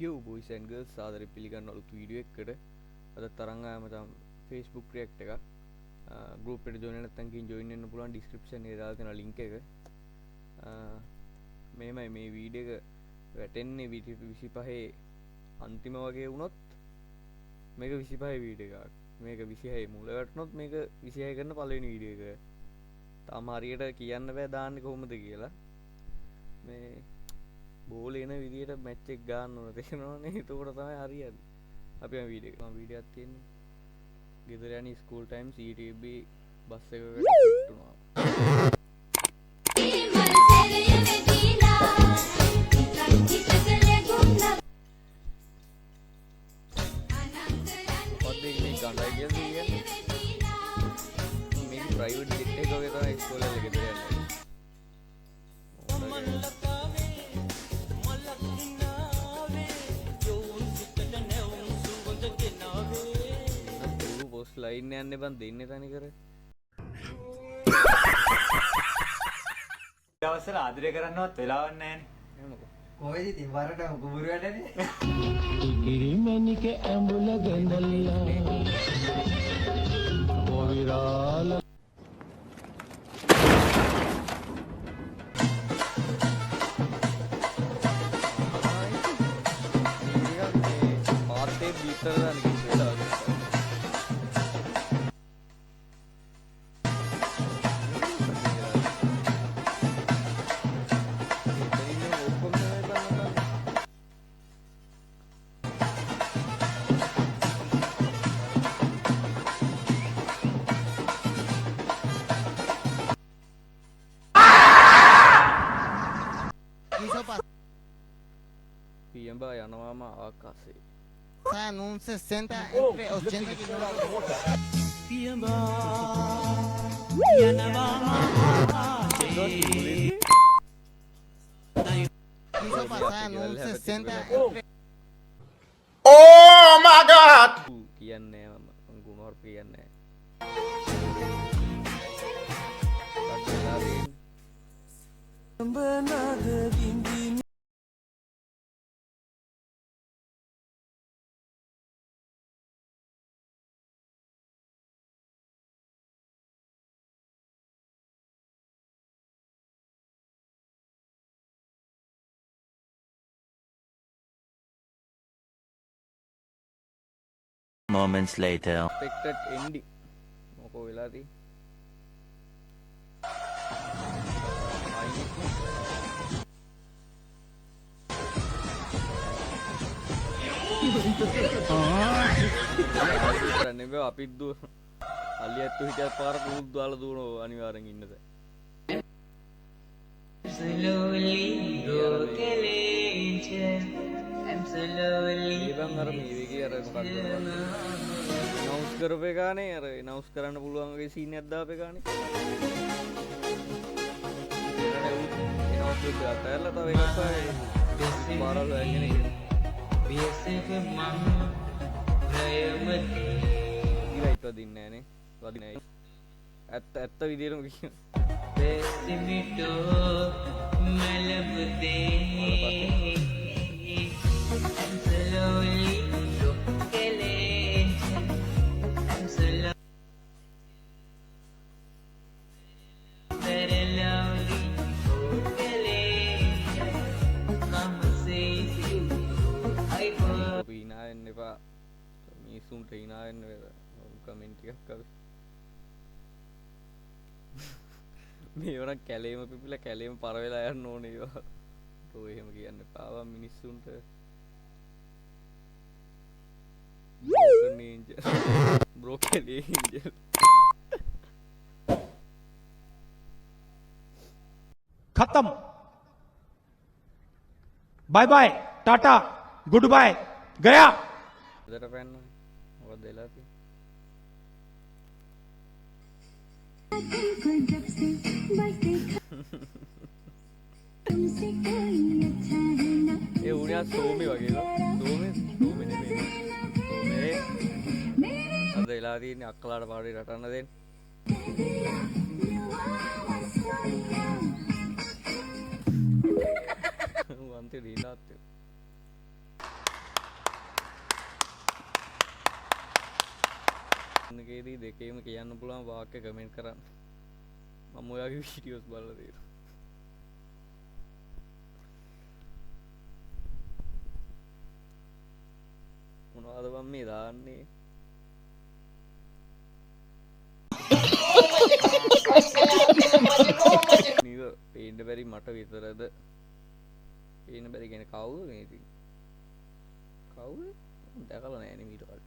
Yo boys and girls සාදරයෙන් පිළිගන්න අලුත් වීඩියෝ එකකට අද තරංග ආයම තම Facebook react එක group එකට join වෙන්න නැත්නම් ගිහින් join වෙන්න පුළුවන් description එකේ දාලා තියෙන link එක මේමයි මේ වීඩියෝ එක වැටෙන්නේ 25 අන්තිම වගේ වුණොත් මේක 25 වීඩියෝ එකක් මේක 26 මුල වැටුනොත් මේක 26 කරන පළවෙනි වීඩියෝ එක තාම හරියට කියන්න බෑ දාන්නේ කොහොමද කියලා මේ බෝල එන විදියට මැච් එක ගන්න ඕන තේරෙනවනේ එතකොට තමයි හරියන්නේ අපි මේ වීඩියෝ එකක් තියෙන්නේ ගෙදර යන ස්කූල් ටයිම් CTB බස් එකකට හිටුණා පොඩ්ඩක් මේ ගඳයි කියන්නේ මේ ප්‍රයිවට් ජෙට් එක වගේ තමයි ඉස්කෝලේ ගෙදර යන්නේ ලයින් යන්න බං දෙන්නේ තනි කර දවසල ආදරය කරන්නවත් වෙලාවක් නැහැනේ එහෙමද කොහෙද ඉතින් වරට කුඹුරු වැඩනේ කිරිමැණික ඇඹුල ගඳල්ලා කොවිරාල පාතේ බීතර දාන කිව්වා Piamba යනවාම ආකාශේ Num 60 entre 80 quilômetros. පියඹා යනවාම Quiso passar num 60 entre Oh my god කියන්නේ මම ගුණවර්ග කියන්නේ Moments later. expected ending මොකෝ වෙලාදී කරන්නේ බෑ අපිත් දුව අලියත් හිටියත් පාර කුරුත් දාලා දුවනවා අනිවාර්යෙන් ඉන්නද slowly go I'm slowly ඒවන් අර මේ වගේ අර මොකක්ද නවුස් කරපේ ගානේ අර නවුස් කරන්න පුළුවන් වගේ සීන් එකක් දාපේ ගානේ නවුස් එක අතහැරලා තව එකක් ආයේ පාරවල් යන්නේ BSF මං ප්‍රයමති ඉලයිට් වදින්නේ නැහනේ වදින්නේ ඇත්ත විදියටම කියන පෙසිමිටෝ මලබුදේ I'm slowly I'm slowly very lonely come say you I අපි hina වෙන්න එපා මිනිස්සුන්ට hina වෙන්න වේද කමෙන්ට් එකක් අපි මේ වර කැලේම පිපිලා කැලේම පර වෙලා යන්න ඕනේ ඒවා તો එහෙම කියන්න එපා මිනිස්සුන්ට broken angel खत्म bye bye tata goodbye गया ඉදට පැන්න මොකද වෙලා තියෙන්නේ ඒ උණියා සෝමි වගේ සෝමි නෙමෙයි සෝමේ අද වෙලා තියෙන්නේ අක්කලාට පාඩේ රටන්න දෙන්න වන්තේ දීලාත් එකේදී දෙකේම කියන්න පුළුවන් වාක්‍ය කමෙන්ට් කරන්න මම ඔයාගේ වීඩියෝස් බලලා තියෙනවා මොනවද මම මේ දාන්නේ නීව පේන්න බැරි මට විතරද පේන්න බැරි කියන කවුද මේ ඉතින් කවුද දැකලා නැහැ නේ ඊට කලින්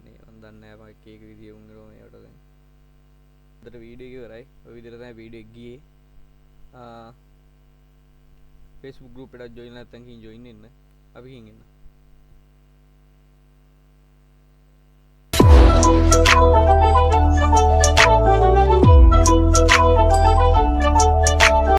නේ මන් දන්නේ නැහැ මම එක එක විදිය උන්ගරෝ මේකට දැන් අදට වීඩියෝ එක ඉවරයි ඔය විදිහට තමයි වීඩියෝ එක ගියේ Facebook group එකට join නැත්නම් කින් join වෙන්න අපි කින් එන්න